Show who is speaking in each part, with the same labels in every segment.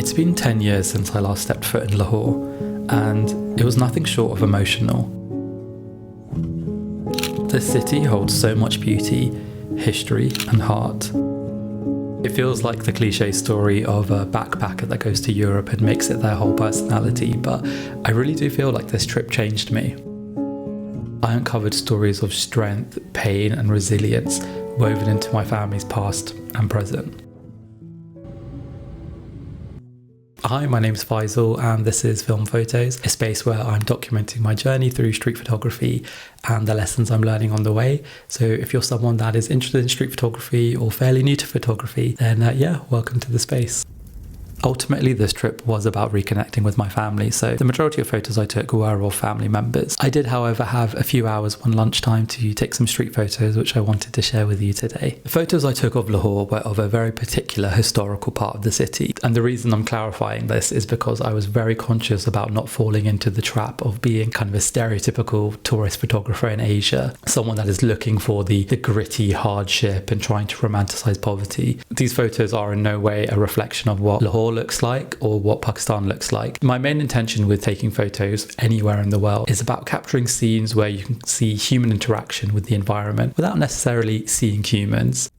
Speaker 1: It's been 10 years since I last stepped foot in Lahore, and it was nothing short of emotional. This city holds so much beauty, history and heart. It feels like the cliche story of a backpacker that goes to Europe and makes it their whole personality, but I really do feel like this trip changed me. I uncovered stories of strength, pain and resilience woven into my family's past and present. Hi, my name's Faisal and this is Film Photos, a space where I'm documenting my journey through street photography and the lessons I'm learning on the way. So if you're someone that is interested in street photography or fairly new to photography, then welcome to the space. Ultimately, this trip was about reconnecting with my family, so the majority of photos I took were of family members. I did, however, have a few hours one lunchtime to take some street photos, which I wanted to share with you today. The photos I took of Lahore were of a very particular historical part of the city, and the reason I'm clarifying this is because I was very conscious about not falling into the trap of being kind of a stereotypical tourist photographer in Asia, someone that is looking for the gritty hardship and trying to romanticize poverty. These photos are in no way a reflection of what Lahore looks like or what Pakistan looks like. My main intention with taking photos anywhere in the world is about capturing scenes where you can see human interaction with the environment without necessarily seeing humans.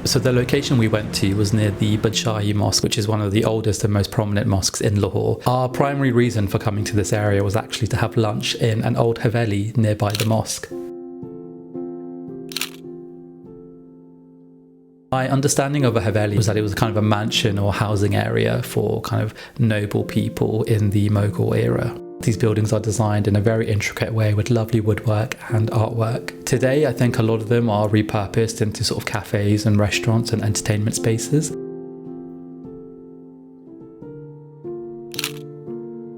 Speaker 1: So the location we went to was near the Badshahi Mosque, which is one of the oldest and most prominent mosques in Lahore. Our primary reason for coming to this area was actually to have lunch in an old haveli nearby the mosque. My understanding of a haveli was that it was kind of a mansion or housing area for kind of noble people in the Mughal era. These buildings are designed in a very intricate way with lovely woodwork and artwork. Today, I think a lot of them are repurposed into sort of cafes and restaurants and entertainment spaces.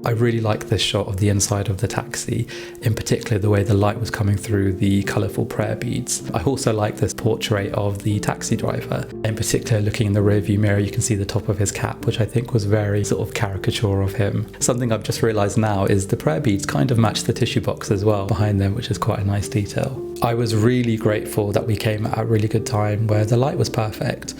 Speaker 1: I really like this shot of the inside of the taxi, in particular the way the light was coming through the colourful prayer beads. I also like this portrait of the taxi driver. In particular, looking in the rearview mirror, you can see the top of his cap, which I think was very sort of caricature of him. Something I've just realised now is the prayer beads kind of match the tissue box as well behind them, which is quite a nice detail. I was really grateful that we came at a really good time where the light was perfect.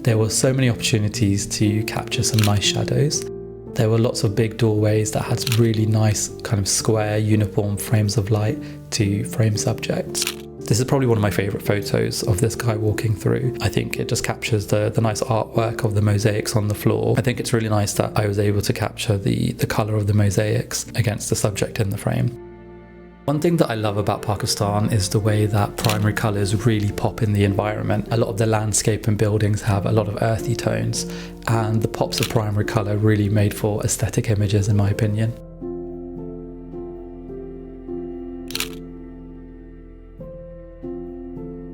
Speaker 1: There were so many opportunities to capture some nice shadows. There were lots of big doorways that had really nice kind of square uniform frames of light to frame subjects. This is probably one of my favourite photos of this guy walking through. I think it just captures the nice artwork of the mosaics on the floor. I think it's really nice that I was able to capture the colour of the mosaics against the subject in the frame. One thing that I love about Pakistan is the way that primary colours really pop in the environment. A lot of the landscape and buildings have a lot of earthy tones, and the pops of primary colour really made for aesthetic images in my opinion.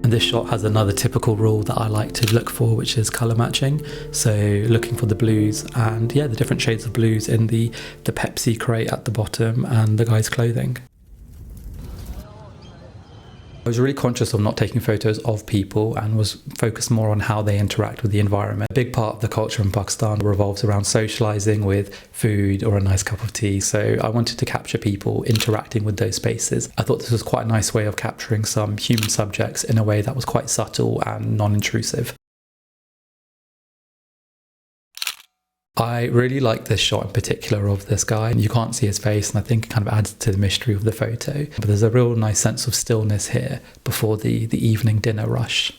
Speaker 1: And this shot has another typical rule that I like to look for, which is colour matching. So looking for the blues and the different shades of blues in the Pepsi crate at the bottom and the guy's clothing. I was really conscious of not taking photos of people and was focused more on how they interact with the environment. A big part of the culture in Pakistan revolves around socialising with food or a nice cup of tea, so I wanted to capture people interacting with those spaces. I thought this was quite a nice way of capturing some human subjects in a way that was quite subtle and non-intrusive. I really like this shot in particular of this guy. You can't see his face and I think it kind of adds to the mystery of the photo. But there's a real nice sense of stillness here before the evening dinner rush.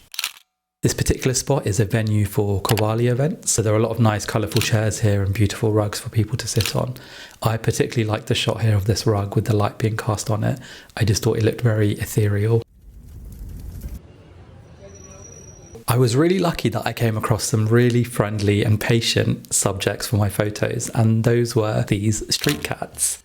Speaker 1: This particular spot is a venue for Qawwali events. So there are a lot of nice colourful chairs here and beautiful rugs for people to sit on. I particularly like the shot here of this rug with the light being cast on it. I just thought it looked very ethereal. I was really lucky that I came across some really friendly and patient subjects for my photos, and those were these street cats.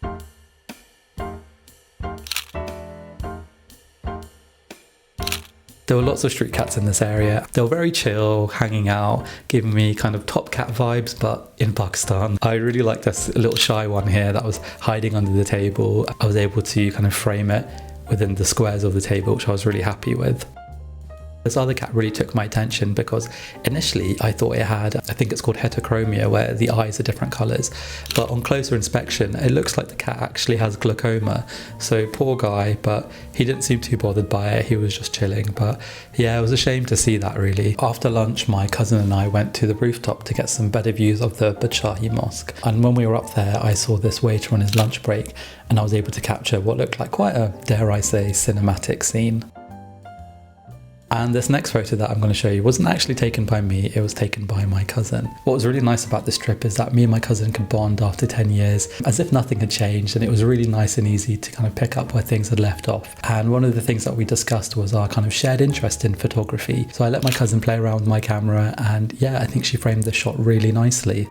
Speaker 1: There were lots of street cats in this area. They were very chill, hanging out, giving me kind of top cat vibes, but in Pakistan. I really liked this little shy one here that was hiding under the table. I was able to kind of frame it within the squares of the table, which I was really happy with. This other cat really took my attention because initially I thought it had, I think it's called heterochromia, where the eyes are different colours. But on closer inspection, it looks like the cat actually has glaucoma. So poor guy, but he didn't seem too bothered by it. He was just chilling. But yeah, it was a shame to see that really. After lunch, my cousin and I went to the rooftop to get some better views of the Badshahi Mosque. And when we were up there, I saw this waiter on his lunch break and I was able to capture what looked like quite a, dare I say, cinematic scene. And this next photo that I'm going to show you wasn't actually taken by me, it was taken by my cousin. What was really nice about this trip is that me and my cousin could bond after 10 years as if nothing had changed, and it was really nice and easy to kind of pick up where things had left off. And one of the things that we discussed was our kind of shared interest in photography. So I let my cousin play around with my camera, and yeah, I think she framed the shot really nicely.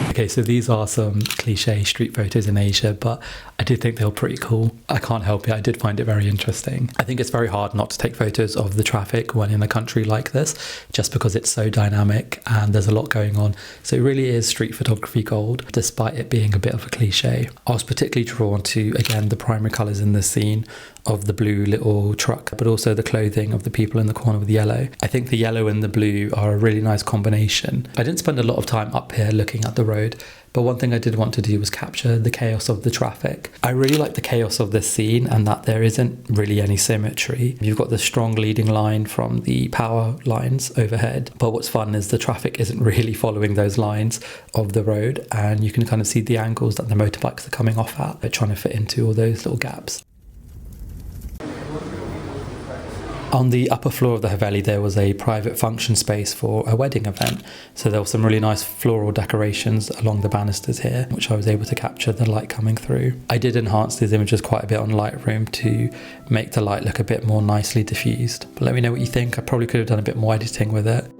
Speaker 1: Okay, so these are some cliche street photos in Asia, but I did think they were pretty cool. I can't help it, I did find it very interesting. I think it's very hard not to take photos of the traffic when in a country like this, just because it's so dynamic and there's a lot going on. So it really is street photography gold, despite it being a bit of a cliche. I was particularly drawn to, again, the primary colours in this scene of the blue little truck, but also the clothing of the people in the corner with the yellow. I think the yellow and the blue are a really nice combination. I didn't spend a lot of time up here looking at the road, but one thing I did want to do was capture the chaos of the traffic. I really like the chaos of this scene and that there isn't really any symmetry. You've got the strong leading line from the power lines overhead, but what's fun is the traffic isn't really following those lines of the road, and you can kind of see the angles that the motorbikes are coming off at. They're trying to fit into all those little gaps. On the upper floor of the Haveli, there was a private function space for a wedding event. So there were some really nice floral decorations along the banisters here, which I was able to capture the light coming through. I did enhance these images quite a bit on Lightroom to make the light look a bit more nicely diffused. But let me know what you think. I probably could have done a bit more editing with it.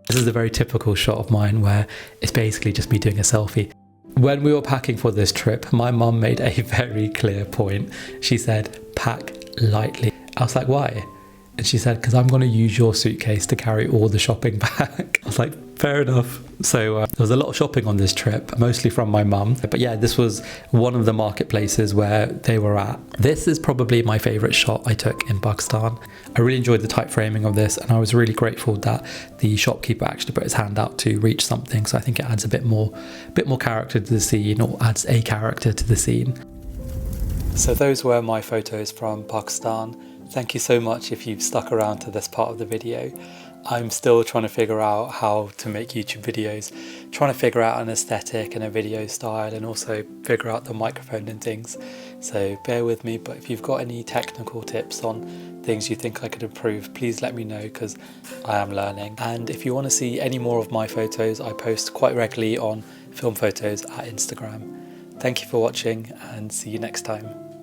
Speaker 1: This is a very typical shot of mine where it's basically just me doing a selfie. When we were packing for this trip, my mum made a very clear point. She said, pack lightly. I was like, why? And she said, because I'm going to use your suitcase to carry all the shopping back. I was like, fair enough. So there was a lot of shopping on this trip, mostly from my mum. But yeah, this was one of the marketplaces where they were at. This is probably my favourite shot I took in Pakistan. I really enjoyed the tight framing of this, and I was really grateful that the shopkeeper actually put his hand out to reach something. So I think it adds a bit more character to the scene, or adds a character to the scene. So those were my photos from Pakistan. Thank you so much if you've stuck around to this part of the video. I'm still trying to figure out how to make YouTube videos, trying to figure out an aesthetic and a video style, and also figure out the microphone and things. So bear with me, but if you've got any technical tips on things you think I could improve, please let me know, because I am learning. And if you want to see any more of my photos, I post quite regularly on Film Photos at Instagram. Thank you for watching, and see you next time.